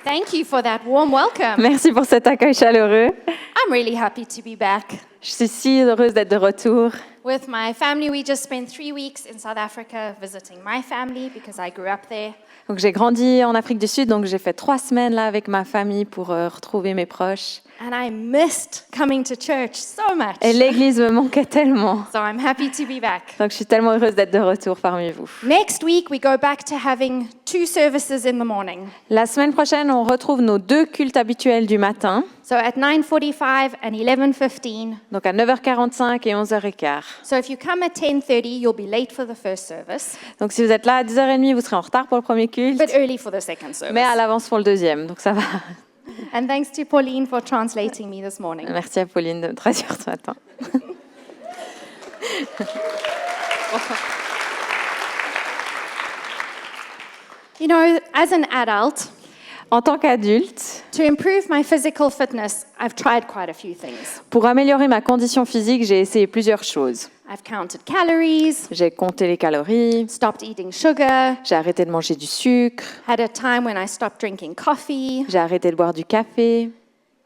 Thank you for that warm welcome. Merci pour cet accueil chaleureux. I'm really happy to be back. Je suis si heureuse d'être de retour. With my family, we just spent 3 weeks in South Africa visiting my family because I grew up there. Donc j'ai grandi en Afrique du Sud, donc j'ai fait 3 semaines là avec ma famille pour retrouver mes proches. And I missed coming to church so much. Et l'église me manquait tellement. So I'm happy to be back. Donc je suis tellement heureuse d'être de retour parmi vous. Next week, we go back to having 2 services in the morning. La semaine prochaine, on retrouve nos 2 cultes habituels du matin. So at 9:45 and 11:15. Donc à 9h45 et 11h15. So if you come at 10:30, you'll be late for the first service, Donc si vous êtes là à 10h30, vous serez en retard pour le premier culte, but early for the second service. mais à l'avance pour le deuxième. Donc ça va. And thanks to Pauline for translating me this morning. Merci à Pauline de me traduire ce matin. You know, as an adult, En tant qu'adulte, to improve my physical fitness, I've tried quite a few things. pour améliorer ma condition physique, j'ai essayé plusieurs choses. I've counted calories, J'ai compté les calories, stopped eating sugar, j'ai arrêté de manger du sucre, had a time when I stopped drinking coffee, j'ai arrêté de boire du café,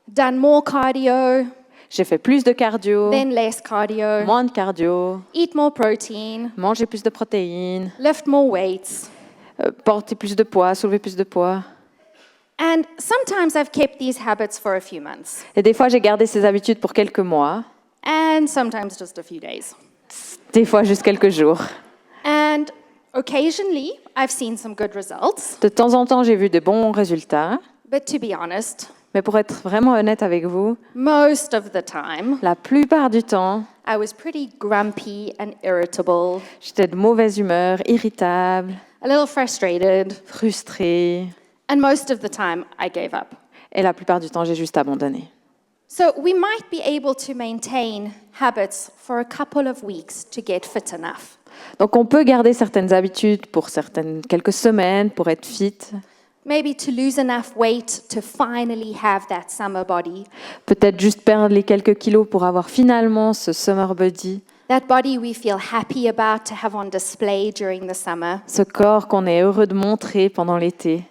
done more cardio, j'ai fait plus de cardio, then less cardio, moins de cardio, eat more protein, manger plus de protéines, lift more weights. porter plus de poids, soulever plus de poids. And sometimes I've kept these habits for a few months, Et des fois, j'ai gardé ces habitudes pour quelques mois, and sometimes just a few days. des fois juste quelques jours. And occasionally, I've seen some good results, De temps en temps, j'ai vu de bons résultats, but to be honest, mais pour être vraiment honnête avec vous, most of the time, la plupart du temps, I was pretty grumpy and irritable, j'étais de mauvaise humeur, irritable, a little frustrated, frustrée, and most of the time, I gave up. et la plupart du temps, j'ai juste abandonné. So we might be able to maintain habits for a couple of weeks to get fit enough. Donc on peut garder certaines habitudes pour quelques semaines pour être fit, Maybe to lose enough weight to finally have that summer body, peut-être juste perdre les quelques kilos pour avoir finalement ce summer body, that body we feel happy about to have on display during the summer. ce corps qu'on est heureux de montrer pendant l'été.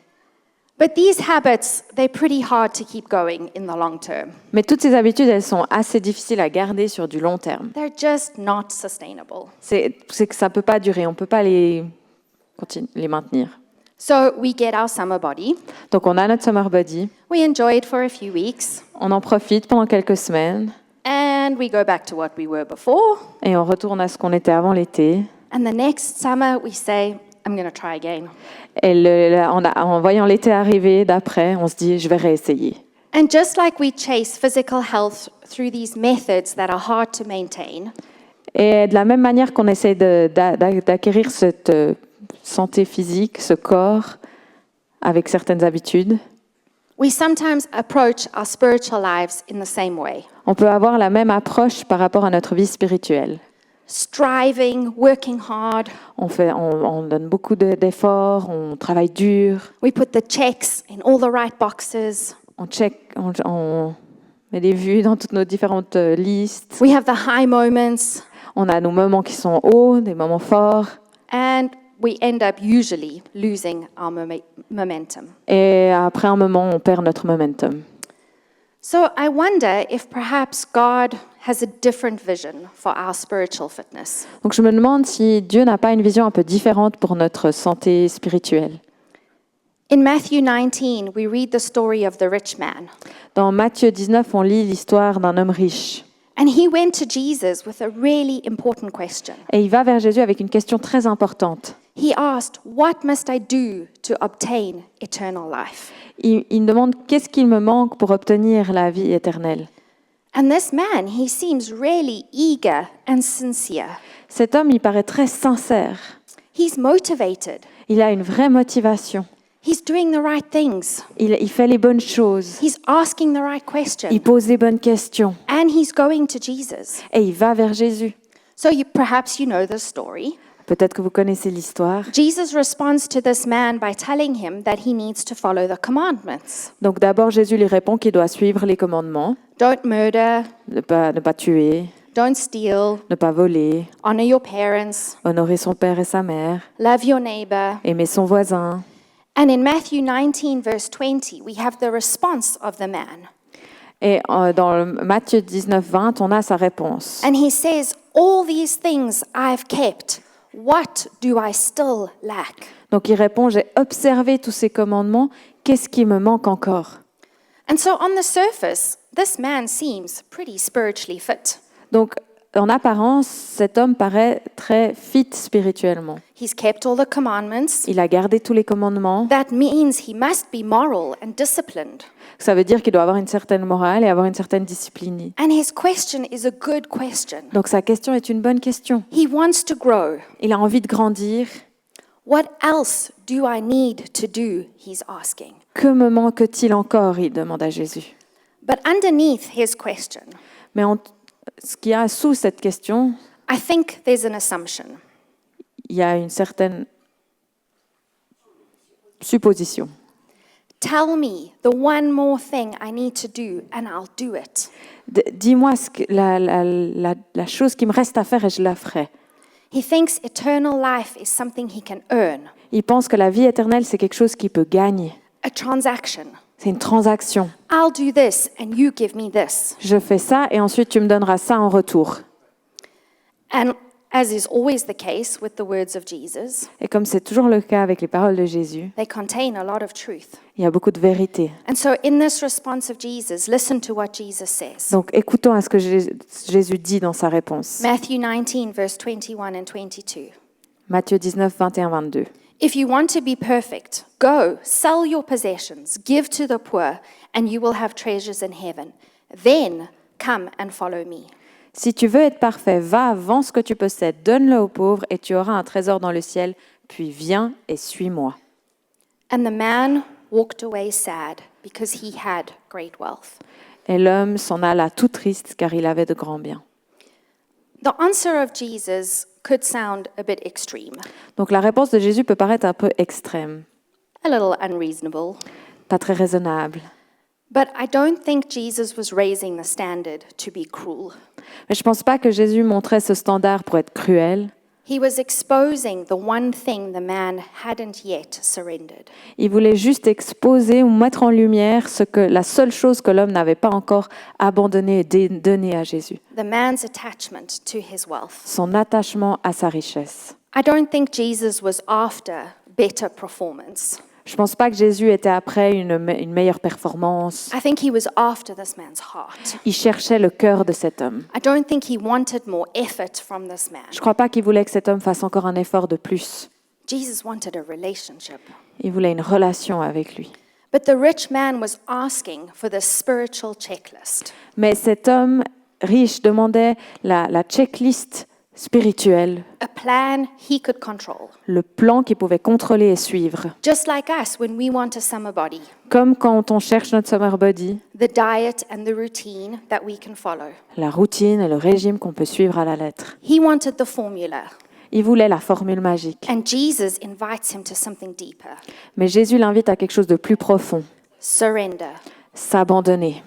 But these habits, they're pretty hard to keep going in the long term. Mais toutes ces habitudes, elles sont assez difficiles à garder sur du long terme. They're just not sustainable. C'est que ça ne peut pas durer, on ne peut pas les maintenir. So we get our summer body, Donc on a notre summer body, we enjoy it for a few weeks, on en profite pendant quelques semaines and we go back to what we were before. et on retourne à ce qu'on était avant l'été. And the next summer, we say, I'm going to try again. Et en voyant l'été arriver d'après, on se dit, je vais réessayer. And just like we chase physical health through these methods that are hard to maintain, Et de la même manière qu'on essaie d'acquérir cette santé physique, ce corps, avec certaines habitudes, we sometimes approach our spiritual lives in the same way. on peut avoir la même approche par rapport à notre vie spirituelle. Striving, working hard, On donne beaucoup d'efforts, on travaille dur, we put the checks in all the right boxes, on check, on met des vues dans toutes nos différentes listes. we have the high moments, On a nos moments qui sont hauts, des moments forts. and we end up usually losing our momentum. Et après un moment, on perd notre momentum. So I wonder if perhaps God has a different vision for our spiritual fitness. Donc je me demande si Dieu n'a pas une vision un peu différente pour notre santé spirituelle. In Matthew 19, we read the story of the rich man. Dans Matthieu 19, on lit l'histoire d'un homme riche. And he went to Jesus with a really important question. Et il va vers Jésus avec une question très importante. He asked, "What must I do to obtain eternal life?" Il demande qu'est-ce qu'il me manque pour obtenir la vie éternelle. And this man, he seems really eager and sincere. Cet homme, il paraît très sincère. He's motivated. Il a une vraie motivation. He's doing the right things. Il fait les bonnes choses. He's asking the right question. Il pose les bonnes questions. And he's going to Jesus. Et il va vers Jésus. So perhaps you know the story. Peut-être que vous connaissez l'histoire. Jesus responds to this man by telling him that he needs to follow the commandments. Donc d'abord, Jésus lui répond qu'il doit suivre les commandements. Don't murder, Ne pas tuer, don't steal, ne pas voler, honor your parents, honorer son père et sa mère, love your neighbor, aimer son voisin. And in Matthew 19, verse 20, we have the response of the man. Et dans le Matthieu 19, 20, on a sa réponse. And he says, all these things I've kept. What do I still lack? Donc il répond, j'ai observé tous ces commandements, qu'est-ce qui me manque encore? And so on the surface, this man seems pretty spiritually fit. Donc en apparence, cet homme paraît très fit spirituellement. He's kept all the commandments. Il a gardé tous les commandements. That means he must be moral and disciplined. Ça veut dire qu'il doit avoir une certaine morale et avoir une certaine discipline. And his question is a good question. Donc sa question est une bonne question. He wants to grow. Il a envie de grandir. What else do I need to do? He's asking. Que me manque-t-il encore? Il demande à Jésus. But underneath his question, Mais ce qu'il y a sous cette question, I think there's an assumption. il y a une certaine supposition. Tell me the one more thing I need to do and I'll do it. Dis-moi la chose qui me reste à faire et je la ferai. He thinks eternal life is something he can earn, Il pense que la vie éternelle, c'est quelque chose qu'il peut gagner. a transaction. C'est une transaction. I'll do this and you give me this. Je fais ça et ensuite tu me donneras ça en retour. And as is always the case with the words of Jesus, Et comme c'est toujours le cas avec les paroles de Jésus, they contain a lot of truth. il y a beaucoup de vérité. And so in this response of Jesus, listen to what Jesus says. Donc écoutons à ce que Jésus dit dans sa réponse. Matthew 19, verse 21 and 22. Matthieu 19, 21, 22. If you want to be perfect, go, sell your possessions, give to the poor, and you will have treasures in heaven. Then come and follow me. Si tu veux être parfait, va, vends ce que tu possèdes, donne-le aux pauvres et tu auras un trésor dans le ciel, puis viens et suis-moi. And the man walked away sad because he had great wealth. Et l'homme s'en alla tout triste car il avait de grands biens. The answer of Jesus could sound a bit extreme, Donc la réponse de Jésus peut paraître un peu extrême, a little unreasonable. pas très raisonnable. But I don't think Jesus was raising the standard to be cruel. Mais je ne pense pas que Jésus montrait ce standard pour être cruel. He was exposing the one thing the man hadn't yet surrendered. Il voulait juste exposer ou mettre en lumière la seule chose que l'homme n'avait pas encore abandonnée et donnée à Jésus, The man's attachment to his wealth. son attachement à sa richesse. I don't think Jesus was after better performance. Je ne pense pas que Jésus était après une meilleure performance. I think he was after this man's heart. Il cherchait le cœur de cet homme. I don't think he wanted more effort from this man. Je ne crois pas qu'il voulait que cet homme fasse encore un effort de plus. Jesus wanted a relationship. Il voulait une relation avec lui. But the rich man was asking for the spiritual checklist. Mais cet homme riche demandait la checklist spirituelle, A plan he could control. le plan qu'il pouvait contrôler et suivre. Just like us when we want a summer body. Comme quand on cherche notre summer body, The diet and the routine that we can follow. la routine et le régime qu'on peut suivre à la lettre. He wanted the formula. Il voulait la formule magique. And Jesus invites him to something deeper. Mais Jésus l'invite à quelque chose de plus profond, Surrender. s'abandonner.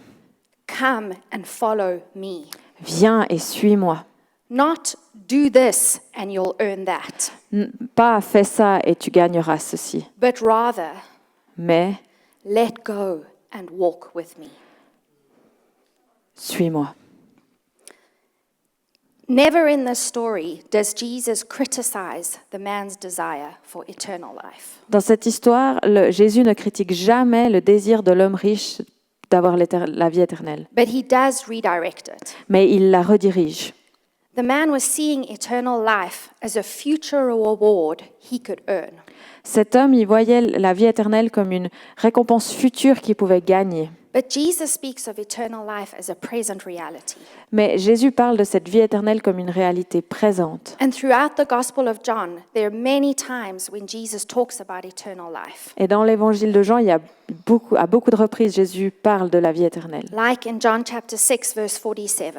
Come and follow me. Viens et suis-moi. Not do this and you'll earn that, Pas fais ça et tu gagneras ceci, but rather mais let go and walk with me. suis-moi. Never in this story does Jesus criticize the man's desire for eternal life. Dans cette histoire, Jésus ne critique jamais le désir de l'homme riche d'avoir la vie éternelle, But he does redirect it. mais il la redirige. The man was seeing eternal life as a future reward he could earn. Cet homme, il voyait la vie éternelle comme une récompense future qu'il pouvait gagner. But Jesus speaks of eternal life as a present reality. Mais Jésus parle de cette vie éternelle comme une réalité présente. And throughout the Gospel of John, there are many times when Jesus talks about eternal life. Et dans l'évangile de Jean, à beaucoup de reprises, Jésus parle de la vie éternelle. Like in John chapter 6, verse 47.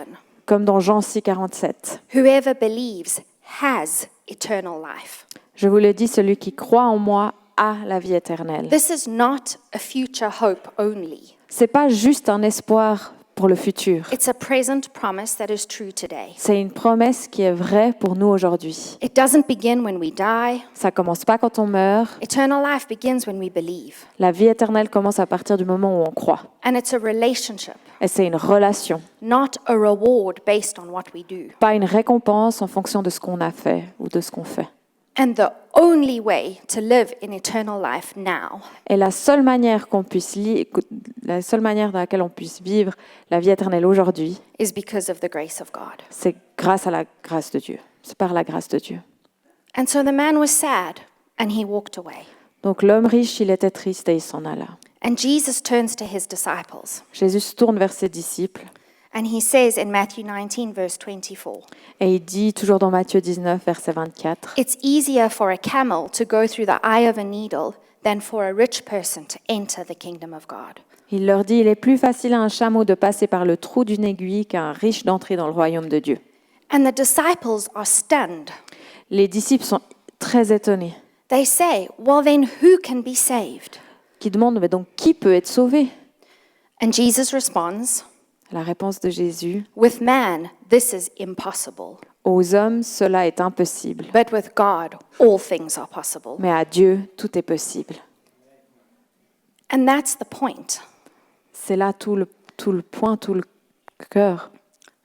Comme dans Jean 6, 47. Whoever believes has eternal life. Je vous le dis, celui qui croit en moi a la vie éternelle. This is not a future hope only. C'est pas juste un espoir pour le futur. It's a present promise that is true today. C'est une promesse qui est vraie pour nous aujourd'hui. It doesn't begin when we die. Ça commence pas quand on meurt. Eternal life begins when we believe. La vie éternelle commence à partir du moment où on croit. And it's a relationship, Et c'est une relation, not a reward based on what we do. pas une récompense en fonction de ce qu'on a fait ou de ce qu'on fait. And the only way to live in eternal life now Et la seule manière la seule manière dans laquelle on puisse vivre la vie éternelle aujourd'hui, is because of the grace of God. c'est grâce à la grâce de Dieu. C'est par la grâce de Dieu. And so the man was sad and he walked away. Donc l'homme riche, il était triste et il s'en alla. And Jesus turns to his disciples Jésus se tourne vers ses disciples and he says in Matthew 19, verse 24, et il dit, toujours dans Matthieu 19, verset 24, "It's easier for a camel to go through the eye of a needle than for a rich person to enter the kingdom of God." il leur dit, il est plus facile à un chameau de passer par le trou d'une aiguille qu'à un riche d'entrer dans le royaume de Dieu. And the disciples are stunned. Les disciples sont très étonnés, They say, "Well, then who can be saved?" qui demandent, mais donc qui peut être sauvé? And Jesus responds, La réponse de Jésus, "With man, this is impossible, aux hommes, cela est impossible, but with God, all things are possible." mais à Dieu, tout est possible. And that's the point. C'est là tout le point, tout le cœur.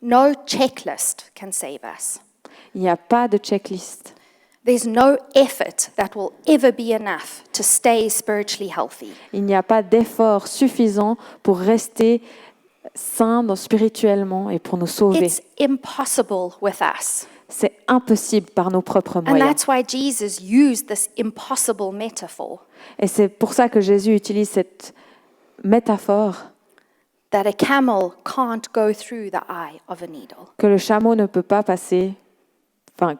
No checklist can save us. Il n'y a pas de checklist. There's no effort that will ever be enough to stay spiritually healthy. Il n'y a pas d'effort suffisant pour rester sain spirituellement et pour nous sauver. It's impossible with us. C'est impossible par nos propres And moyens. that's why Jesus used this impossible metaphor, Et c'est pour ça que Jésus utilise cette métaphore that a camel can't go through the eye of a needle. que le chameau ne peut pas passer,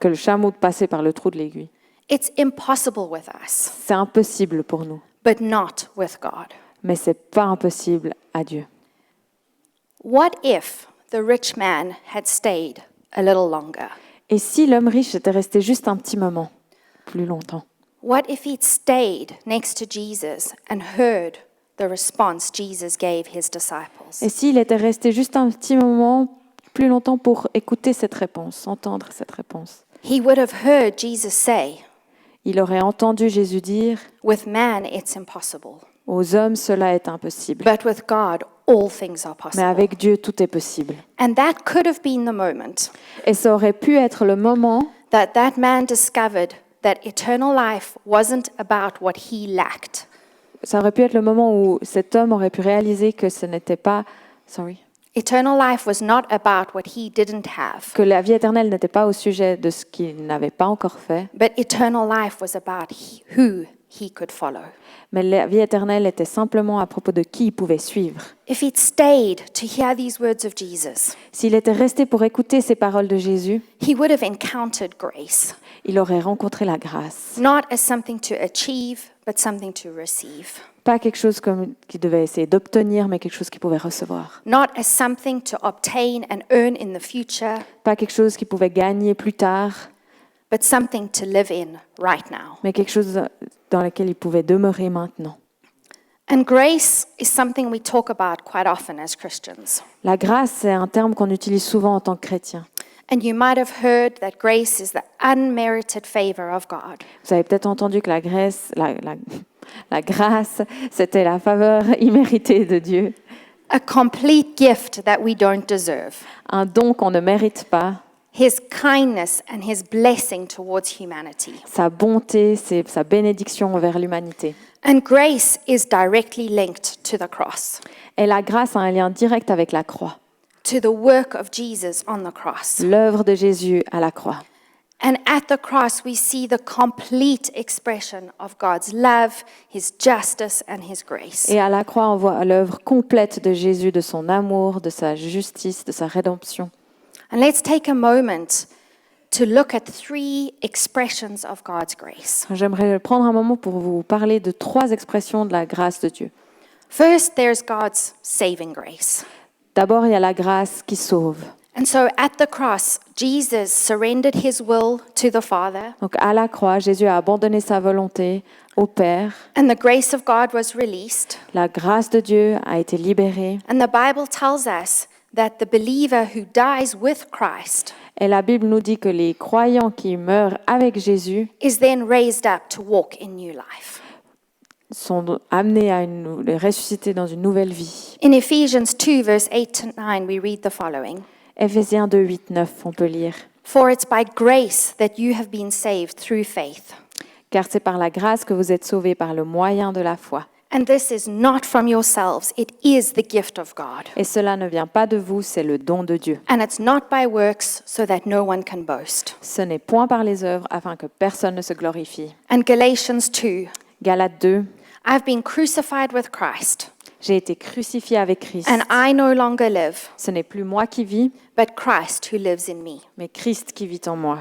que le chameau passe par le trou de l'aiguille. It's impossible with us, C'est impossible pour nous, but not with God. mais c'est pas impossible à Dieu. What if the rich man had stayed a little longer? Et si l'homme riche était resté juste un petit moment, plus longtemps? What if he'd stayed next to Jesus and heard the response Jesus gave his disciples? Et s'il était resté juste un petit moment, plus longtemps pour écouter cette réponse, entendre cette réponse? He would have heard Jesus say, Il aurait entendu Jésus dire, "With man, it's impossible, aux hommes, cela est impossible. but with God, all things are Mais possible." avec Dieu, tout est possible. And that could have been the moment Et ça aurait pu être le moment that that man discovered that eternal life wasn't about what he lacked. ça aurait pu être le moment où cet homme aurait pu réaliser que ce n'était pas, Eternal life was not about what he didn't have, que la vie éternelle n'était pas au sujet de ce qu'il n'avait pas encore fait, but eternal life was about who he could follow. mais la vie éternelle était simplement à propos de qui il pouvait suivre. If he'd stayed to hear these words of Jesus, S'il était resté pour écouter ces paroles de Jésus, he would have encountered grace, il aurait rencontré la grâce. not as something to achieve, but something to receive. Pas quelque chose qu'il devait essayer d'obtenir, mais quelque chose qu'il pouvait recevoir. Not as something to obtain and earn in the future, Pas quelque chose qu'il pouvait gagner plus tard, but something to live in right now. mais quelque chose dans lequel il pouvait demeurer maintenant. And grace is something we talk about quite often as Christians. La grâce, c'est un terme qu'on utilise souvent en tant que chrétien. And you might have heard that grace is the unmerited favor of God. Vous avez peut-être entendu que la grâce, c'était la faveur imméritée de Dieu, A complete gift that we don't deserve. un don qu'on ne mérite pas, His kindness and his blessing towards humanity. sa bonté, sa bénédiction envers l'humanité. And grace is directly linked to the cross, Et la grâce a un lien direct avec la croix, to the work of Jesus on the cross. l'œuvre de Jésus à la croix. And at the cross, we see the complete expression of God's love, his justice, and his grace. Et à la croix, on voit l'œuvre complète de Jésus, de son amour, de sa justice, de sa rédemption. And let's take a moment to look at 3 expressions of God's grace. J'aimerais prendre un moment pour vous parler de 3 expressions de la grâce de Dieu. First, there's God's saving grace. D'abord, il y a la grâce qui sauve. And so at the cross, Jesus surrendered his will to the Father, Donc à la croix, Jésus a abandonné sa volonté au Père. and the grace of God was released. La grâce de Dieu a été libérée. And the Bible tells us that the believer who dies with Christ Et la Bible nous dit que les croyants qui meurent avec Jésus is then raised up to walk in new life. sont amenés à ressusciter dans une nouvelle vie. In Ephesians 2, verse 8 to 9, we read the following. Éphésiens 2, 8, 9, on peut lire. For it's by grace that you have been saved through faith. Car c'est par la grâce que vous êtes sauvés par le moyen de la foi. And this is not from yourselves, it is the gift of God. Et cela ne vient pas de vous, c'est le don de Dieu. And it's not by works, so that no one can boast. Ce n'est point par les œuvres afin que personne ne se glorifie. And Galatians 2, Galates 2, I've been crucified with Christ, j'ai été crucifié avec Christ. and I no longer live, Ce n'est plus moi qui vis, but Christ who lives in me. mais Christ qui vit en moi.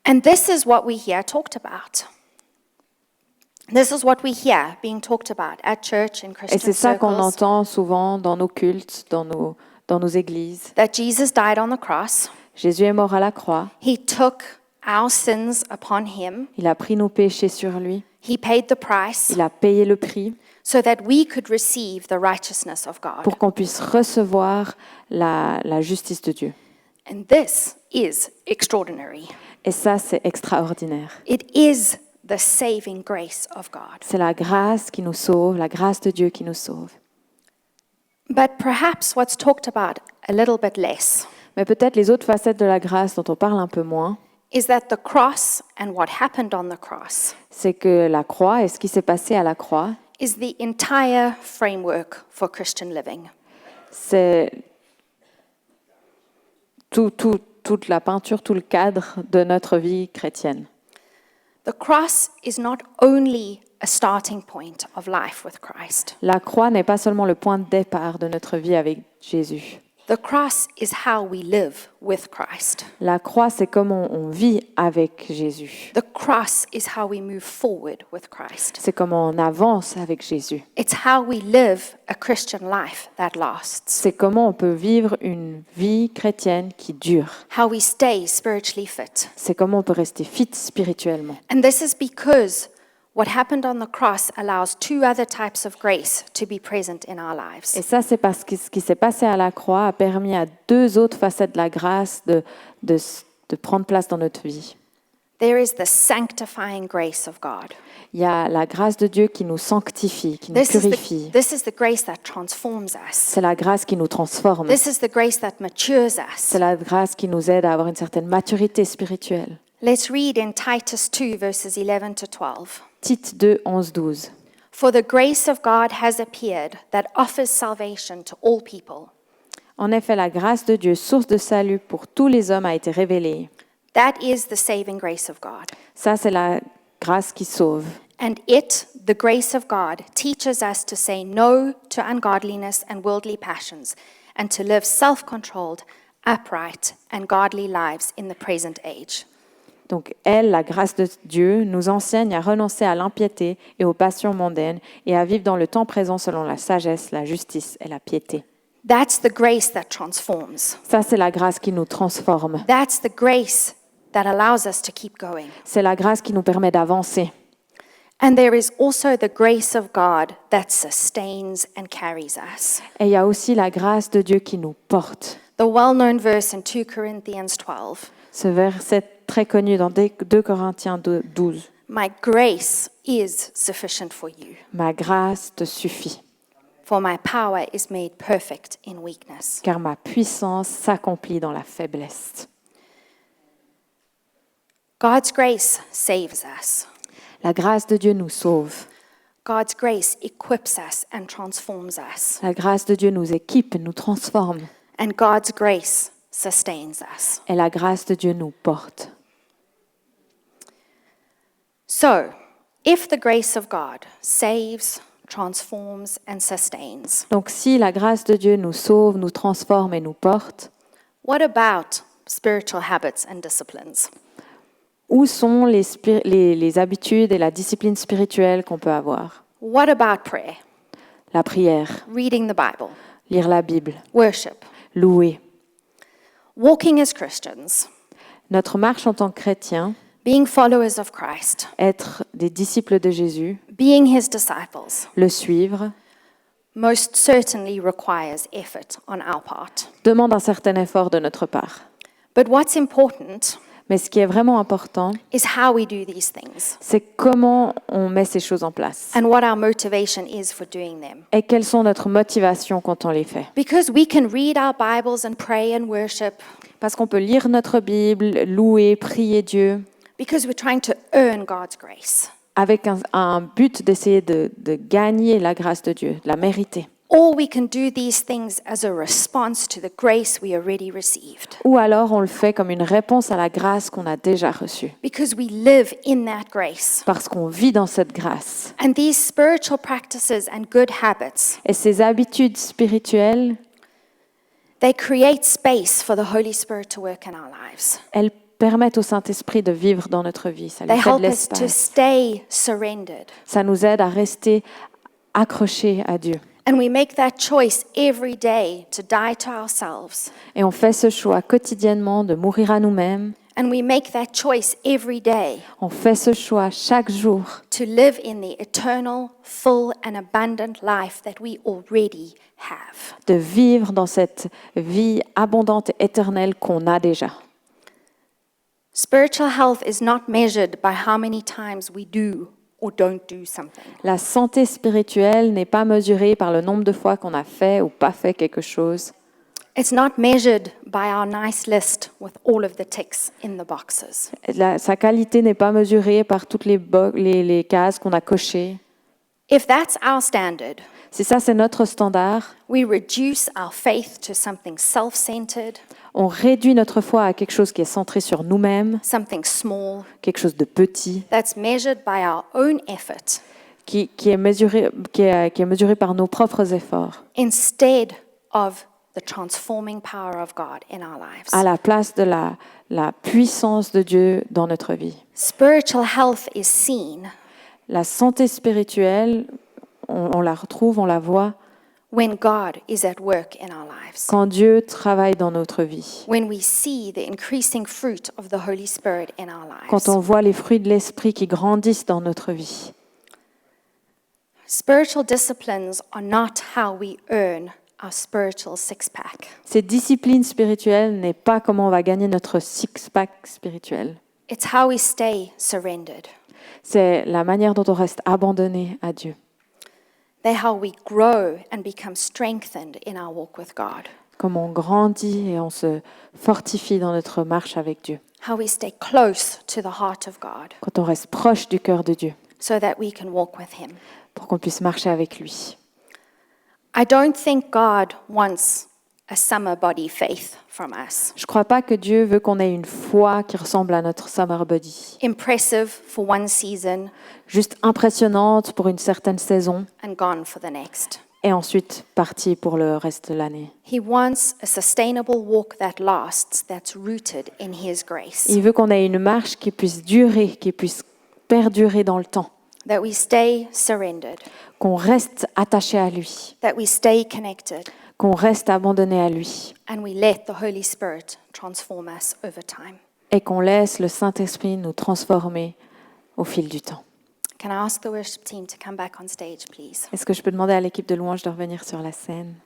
And this is what we hear talked about. This is what we hear being talked about at church in Et Christian c'est ça qu'on circles. entend souvent dans nos cultes, dans nos églises. That Jesus died on the cross. Jésus est mort à la croix. He took our sins upon him. Il a pris nos péchés sur lui. He paid the price Il a payé le prix so that we could receive the righteousness of God. pour qu'on puisse recevoir la justice de Dieu. And this is extraordinary. Et ça, c'est extraordinaire. It is the saving grace of God. C'est la grâce qui nous sauve, la grâce de Dieu qui nous sauve. But perhaps what's talked about a little bit less Mais peut-être les autres facettes de la grâce dont on parle un peu moins, is that the cross and what happened on the cross c'est que la croix et ce qui s'est passé à la croix, is the entire framework for Christian living. c'est toute la peinture, tout le cadre de notre vie chrétienne. The cross is not only a starting point of life with Christ. La croix n'est pas seulement le point de départ de notre vie avec Jésus. The cross is how we live with Christ. La croix, c'est comment on vit avec Jésus. The cross is how we move forward with Christ. C'est comment on avance avec Jésus. It's how we live a Christian life that lasts. C'est comment on peut vivre une vie chrétienne qui dure. How we stay spiritually fit. C'est comment on peut rester fit spirituellement. And this is because what happened on the cross allows two other types of grace to be present in our Et lives. ça, c'est parce que ce qui s'est passé à la croix a permis à deux autres facettes de la grâce de prendre place dans notre vie. There is the sanctifying grace of God. Il y a la grâce de Dieu qui nous sanctifie, qui nous purifie. This is the grace that transforms us. C'est la grâce qui nous transforme. This is the grace that matures us. C'est la grâce qui nous aide à avoir une certaine maturité spirituelle. Let's read in Titus 2, verses 11 to 12. Tite 2, 11, 12. For the grace of God has appeared that offers salvation to all people. En effet, la grâce de Dieu, source de salut pour tous les hommes, a été révélée. That is the saving grace of God. Ça, c'est la grâce qui sauve. And it, the grace of God, teaches us to say no to ungodliness and worldly passions, and to live self-controlled, upright, and godly lives in the present age. Donc, elle, la grâce de Dieu, nous enseigne à renoncer à l'impiété et aux passions mondaines et à vivre dans le temps présent selon la sagesse, la justice et la piété. That's the grace that transforms. Ça, c'est la grâce qui nous transforme. That's the grace that allows us to keep going. C'est la grâce qui nous permet d'avancer. And there is also the grace of God that sustains and carries us. Et il y a aussi la grâce de Dieu qui nous porte. The well-known verse in 2 Corinthians 12, Ce verset très connu dans 2 Corinthiens 12. my grace is sufficient for you, Ma grâce te suffit, for my power is made perfect in weakness. car ma puissance s'accomplit dans la faiblesse. God's grace saves us. La grâce de Dieu nous sauve. God's grace equips us and transforms us. La grâce de Dieu nous équipe, nous transforme. And God's grace sustains us. Et la grâce de Dieu nous porte. So, if the grace of God saves, transforms, and sustains, Donc si la grâce de Dieu nous sauve, nous transforme et nous porte, what about spiritual habits and disciplines? où sont les habitudes et la discipline spirituelle qu'on peut avoir? What about prayer, La prière, reading the Bible, lire la Bible, worship? louer. walking as Christians, Notre marche en tant que chrétien, being followers of Christ, être des disciples de Jésus, being his disciples, le suivre, most certainly requires effort on our part. demande un certain effort de notre part. But what's important Mais ce qui est vraiment important, is how we do these things c'est comment on met ces choses en place and what our motivation is for doing them. et quelles sont notre motivation quand on les fait. Because we can read our Bibles and pray and worship Parce qu'on peut lire notre Bible, louer, prier Dieu, because we're trying to earn God's grace. avec un but d'essayer de gagner la grâce de Dieu, de la mériter. Or we can do these things as a response to the grace we already received. Ou alors on le fait comme une réponse à la grâce qu'on a déjà reçue, Because we live in that grace. parce qu'on vit dans cette grâce. And these spiritual practices and good habits, Et ces habitudes spirituelles, they create space for the Holy Spirit to work in our lives. elles permettent au Saint-Esprit de vivre dans notre vie. Ça lui They fait de help us to l'espace. stay surrendered. Ça nous aide à rester accrochés à Dieu. And we make that choice every day to die to ourselves. Et on fait ce choix quotidiennement de mourir à nous-mêmes. And we make that choice every day On fait ce choix chaque jour to live in the eternal, full, and abundant life that we already have. de vivre dans cette vie abondante et éternelle qu'on a déjà. Spiritual health is not measured by how many times we do or don't do something. La santé spirituelle n'est pas mesurée par le nombre de fois qu'on a fait ou pas fait quelque chose. It's not measured by our nice list with all of the ticks in the boxes. Sa qualité n'est pas mesurée par toutes les cases qu'on a cochées. If that's our standard, Si ça, c'est notre standard, we reduce our faith to something self-centered, on réduit notre foi à quelque chose qui est centré sur nous-mêmes, something small, quelque chose de petit, that's measured by our own effort qui est mesuré par nos propres efforts, instead of the transforming power of God in our lives. à la place de la puissance de Dieu dans notre vie. Spiritual health is seen La santé spirituelle, on la retrouve, on la voit when God is at work in our lives. quand Dieu travaille dans notre vie. When we see the increasing fruit of the Holy Spirit in our Quand lives. on voit les fruits de l'esprit qui grandissent dans notre vie. Spiritual disciplines are not how we earn our spiritual six-pack. Cette discipline spirituelle n'est pas comment on va gagner notre six-pack spirituel. It's how we stay surrendered. C'est la manière dont on reste abandonné à Dieu. They're how we grow and become strengthened in our walk with God. Comme on grandit et on se fortifie dans notre marche avec Dieu. How we stay close to the heart of God Quand on reste proche du cœur de Dieu, so that we can walk with Him. pour qu'on puisse marcher avec lui. I don't think God wants a summer body faith from us. Je ne crois pas que Dieu veut qu'on ait une foi qui ressemble à notre summer body. Impressive for one season Juste impressionnante pour une certaine saison and gone for the next. et ensuite partie pour le reste de l'année. He wants a sustainable walk that lasts, that's rooted in His grace. Il veut qu'on ait une marche qui puisse durer, qui puisse perdurer dans le temps, That we stay surrendered, qu'on reste attaché à lui, that we stay connected, qu'on reste abandonné à lui and we let the Holy Spirit transform us over time. et qu'on laisse le Saint-Esprit nous transformer au fil du temps. Can I ask the worship team to come back on stage, please? Est-ce que je peux demander à l'équipe de louange de revenir sur la scène?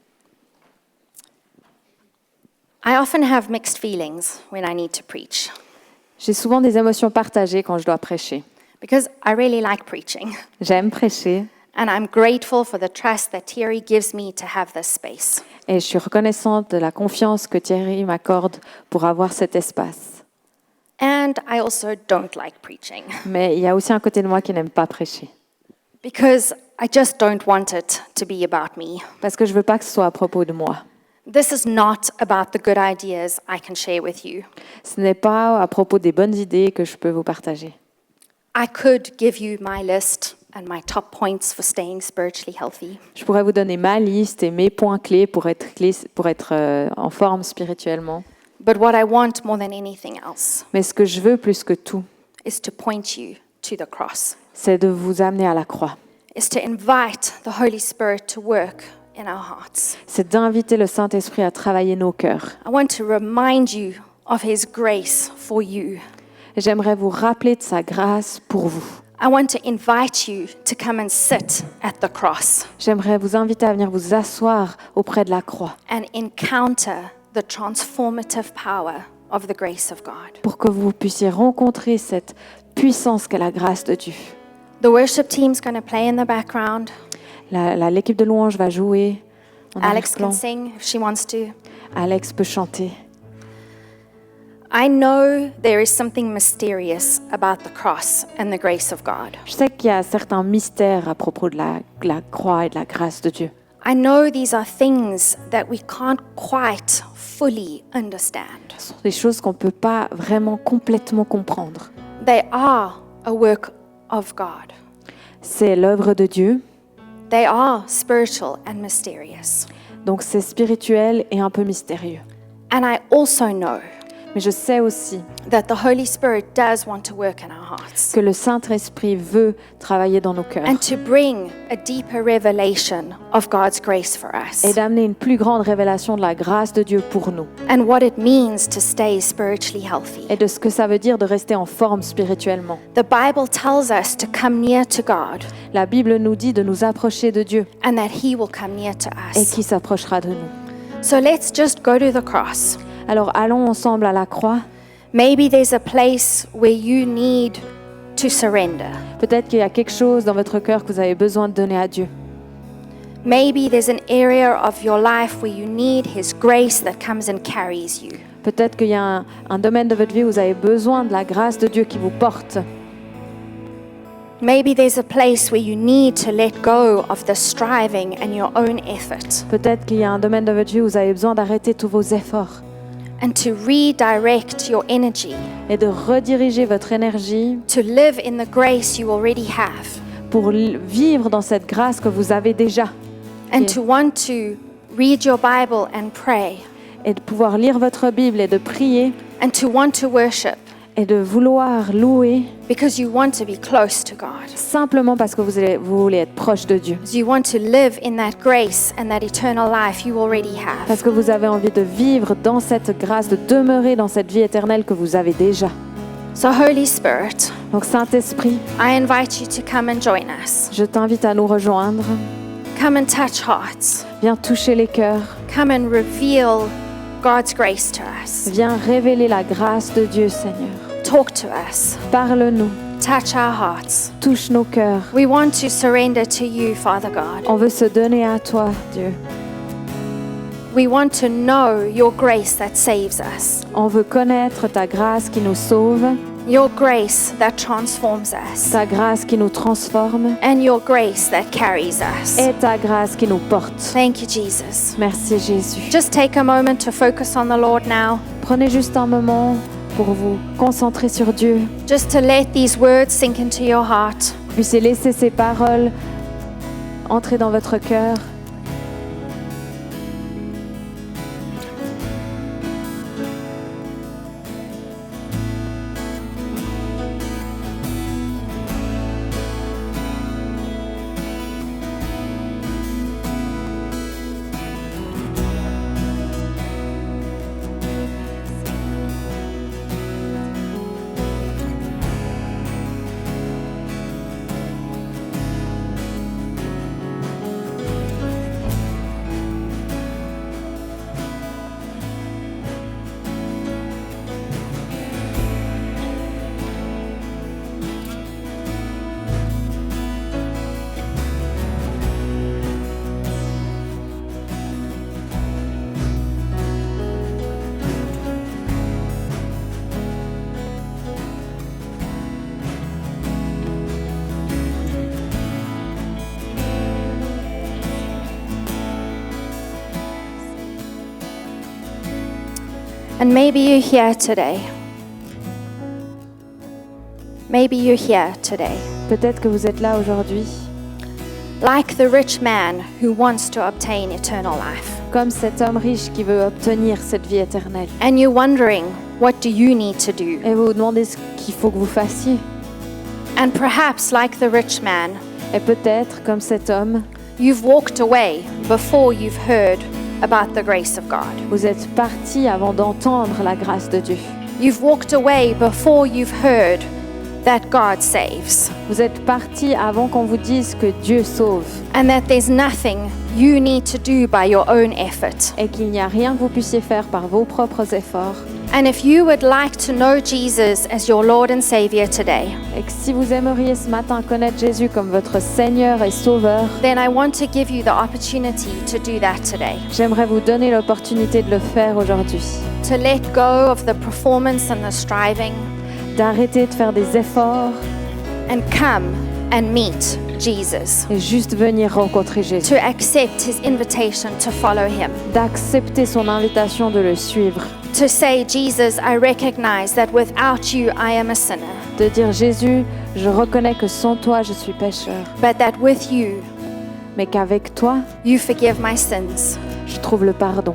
I often have mixed feelings when I need to preach J'ai souvent des émotions partagées quand je dois prêcher. because I really like preaching, J'aime prêcher and I'm grateful for the trust that Thierry gives me to have this space. et je suis reconnaissante de la confiance que Thierry m'accorde pour avoir cet espace. And I also don't like preaching Mais il y a aussi un côté de moi qui n'aime pas prêcher because I just don't want it to be about me. parce que je veux pas que ce soit à propos de moi. This is not about the good ideas I can share with you. Ce n'est pas à propos des bonnes idées que je peux vous partager. I could give you my list and my top points for staying spiritually healthy. Je pourrais vous donner ma liste et mes points clés pour être en forme spirituellement. But what I want more than anything else Mais ce que je veux plus que tout, is to point you to the cross, c'est de vous amener à la croix, is to invite the Holy Spirit to work in our hearts. c'est d'inviter le Saint-Esprit à travailler nos cœurs. I want to remind you of His grace for you. Et j'aimerais vous rappeler de sa grâce pour vous. I want to invite you to come and sit at the cross J'aimerais vous inviter à venir vous asseoir auprès de la croix and encounter the transformative power of the grace of God. pour que vous puissiez rencontrer cette puissance qu'est la grâce de Dieu. The worship team's going to play in the background. L'équipe de louange va jouer en Alex can arrière-plan. sing if she wants to. Alex peut chanter. I know there is something mysterious about the cross and the grace of God. Je sais qu'il y a certains mystères à propos de la croix et de la grâce de Dieu. I know these are things that we can't quite fully understand. Ce sont des choses qu'on ne peut pas vraiment complètement comprendre. They are a work of God. C'est l'œuvre de Dieu, They are spiritual and mysterious. donc c'est spirituel et un peu mystérieux. And I also know Mais je sais aussi that the Holy Spirit does want to work in our hearts que le Saint-Esprit veut travailler dans nos cœurs and to bring a deeper revelation of God's grace for us et d'amener une plus grande révélation de la grâce de Dieu pour nous and what it means to stay spiritually healthy. et de ce que ça veut dire de rester en forme spirituellement. The Bible tells us to come near to God La Bible nous dit de nous approcher de Dieu and that He will come near to et us. qui s'approchera de nous. So let's just go to the cross. Alors allons ensemble à la croix. Maybe there's a place where you need to surrender. Peut-être qu'il y a quelque chose dans votre cœur que vous avez besoin de donner à Dieu. Maybe there's an area of your life where you need His grace that comes and carries you. Peut-être qu'il y a un domaine de votre vie où vous avez besoin de la grâce de Dieu qui vous porte. Maybe there's a place where you need to let go of the striving and your own effort Peut-être qu'il y a un domaine de votre vie où vous avez besoin d'arrêter tous vos efforts and to redirect your energy et de rediriger votre énergie to live in the grace you already have pour vivre dans cette grâce que vous avez déjà and Yeah. to want to read your Bible and pray et de pouvoir lire votre Bible et de prier and to want to worship et de vouloir louer because you want to be close to God. simplement parce que vous voulez être proche de Dieu. Because you want to live in that grace and that eternal life you already have. Parce que vous avez envie de vivre dans cette grâce, de demeurer dans cette vie éternelle que vous avez déjà. So Holy Spirit, Donc Saint-Esprit, I invite you to come and join us. je t'invite à nous rejoindre. Come and touch hearts. Viens toucher les cœurs. Come and reveal God's grace to us. Viens révéler la grâce de Dieu, Seigneur. Talk to us. Parle-nous. Touch our hearts. Touche nos cœurs. We want to surrender to you, Father God. On veut se donner à toi, Dieu. We want to know your grace that saves us, On veut connaître ta grâce qui nous sauve, your grace that transforms us, ta grâce qui nous transforme and your grace that carries us. et ta grâce qui nous porte. Thank you, Jesus. Merci Jésus. Just take a moment to focus on the Lord now. Prenez juste un moment pour vous concentrer sur Dieu. Just to let these words sink into your heart. Puissiez laisser ces paroles entrer dans votre cœur. And maybe you're here today. Maybe you're here today. Peut-être que vous êtes là aujourd'hui, Like the rich man who wants to obtain eternal life. comme cet homme riche qui veut obtenir cette vie éternelle. And you're wondering, what do you need to do? Et vous vous demandez ce qu'il faut que vous fassiez. And perhaps like the rich man, Et peut-être, comme cet homme, You've walked away before you've heard about the grace of God. Vous êtes partis avant d'entendre la grâce de Dieu. You've walked away before you've heard that God saves, Vous êtes partis avant qu'on vous dise que Dieu sauve and that there's nothing you need to do by your own effort. et qu'il n'y a rien que vous puissiez faire par vos propres efforts. And if you would like to know Jesus as your Lord and Savior today, Et que si vous aimeriez ce matin connaître Jésus comme votre Seigneur et Sauveur, then I want to give you the opportunity to do that today. j'aimerais vous donner l'opportunité de le faire aujourd'hui. To let go of the performance and the striving D'arrêter de faire des efforts and come and meet Jesus. et juste venir rencontrer Jésus. To accept his invitation to follow him. D'accepter son invitation de le suivre. To say, Jesus, I recognize that without you I am a sinner, De dire Jésus, je reconnais que sans toi je suis pécheur, but that with you, mais qu'avec toi you forgive my sins. je trouve le pardon.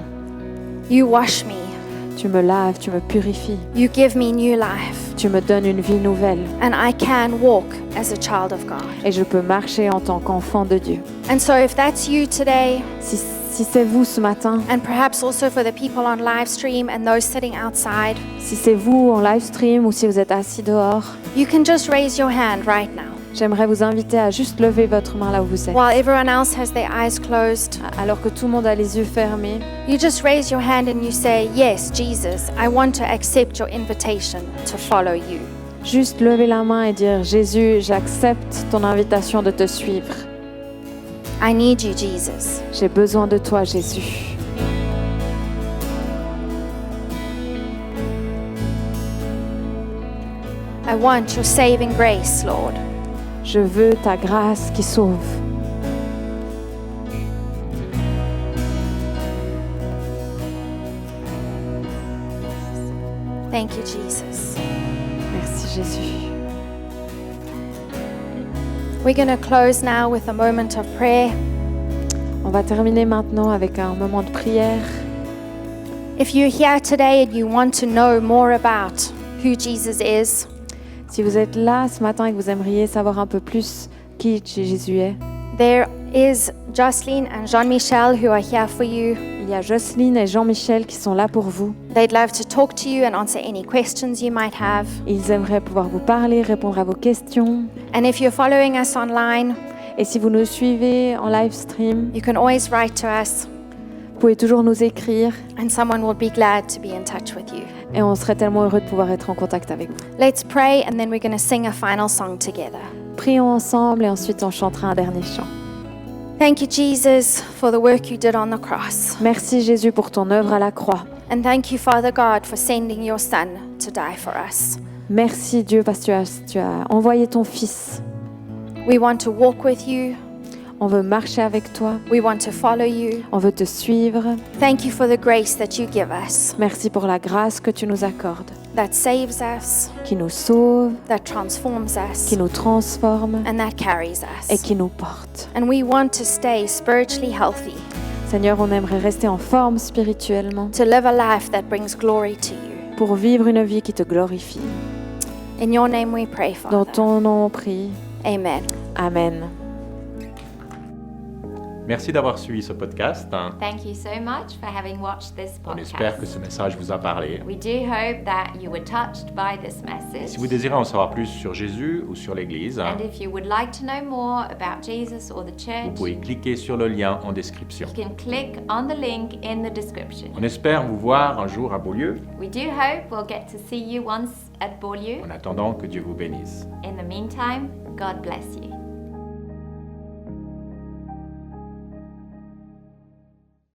You wash me. Tu me laves, tu me purifies, You give me new life. tu me donnes une vie nouvelle And I can walk as a child of God. et je peux marcher en tant qu'enfant de Dieu. And so if that's you today, Si c'est vous ce matin, and perhaps also for the people on live stream and those sitting outside, si c'est vous en live stream ou si vous êtes assis dehors, you can just raise your hand right now. j'aimerais vous inviter à juste lever votre main là où vous êtes. While everyone else has their eyes closed, Alors que tout le monde a les yeux fermés, you just raise your hand and you say, yes, Jesus, I want to accept your invitation to follow you. juste lever la main et dire Jésus, j'accepte ton invitation de te suivre. I need you, Jesus. J'ai besoin de toi, Jésus. I want your saving grace, Lord. Je veux ta grâce qui sauve. Thank you, Jesus. Merci, Jésus. We're going to close now with a moment of prayer. On va terminer maintenant avec un moment de prière. If you're here today and you want to know more about who Jesus is, Si vous êtes là ce matin et que vous aimeriez savoir un peu plus qui Jésus est, there is Jocelyn and Jean-Michel who are here for you. il y a Jocelyne et Jean-Michel qui sont là pour vous. They'd love to talk to you and answer any questions you might have. Ils aimeraient pouvoir vous parler, répondre à vos questions. And if you're following us online, Et si vous nous suivez en live stream, you can always write to us vous pouvez toujours nous écrire and someone will be glad to be in touch with you. et on serait tellement heureux de pouvoir être en contact avec vous. Let's pray and then we're going to sing a final song together. Prions ensemble et ensuite on chantera un dernier chant. Thank you, Jesus, for the work you did on the cross. Merci Jésus pour ton œuvre à la croix. And thank you, Father God, for sending your Son to die for us. Merci Dieu parce que tu as envoyé ton Fils. We want to walk with you. On veut marcher avec toi. We want to follow you. On veut te suivre. Thank you for the grace that you give us, Merci pour la grâce que tu nous accordes, that saves us, qui nous sauve, that transforms us, qui nous transforme and that carries et us. qui nous porte. And we want to stay spiritually healthy, Seigneur, on aimerait rester en forme spirituellement to live a life that brings glory to you. pour vivre une vie qui te glorifie. In your name we pray, Dans Father. ton nom on prie. Amen. Amen. Merci d'avoir suivi ce podcast. Thank you so much for having watched this On espère que podcast. ce message vous a parlé. We do hope that you were touched by this message. Si vous désirez en savoir plus sur Jésus ou sur l'Église, And if you would like to know more about Jesus or the vous church, pouvez cliquer sur le lien en description. you can click on the link in the description. On espère vous voir un jour à Beaulieu. We do hope we'll get to see you once at Beaulieu. En attendant, que Dieu vous bénisse. In the meantime, God bless you.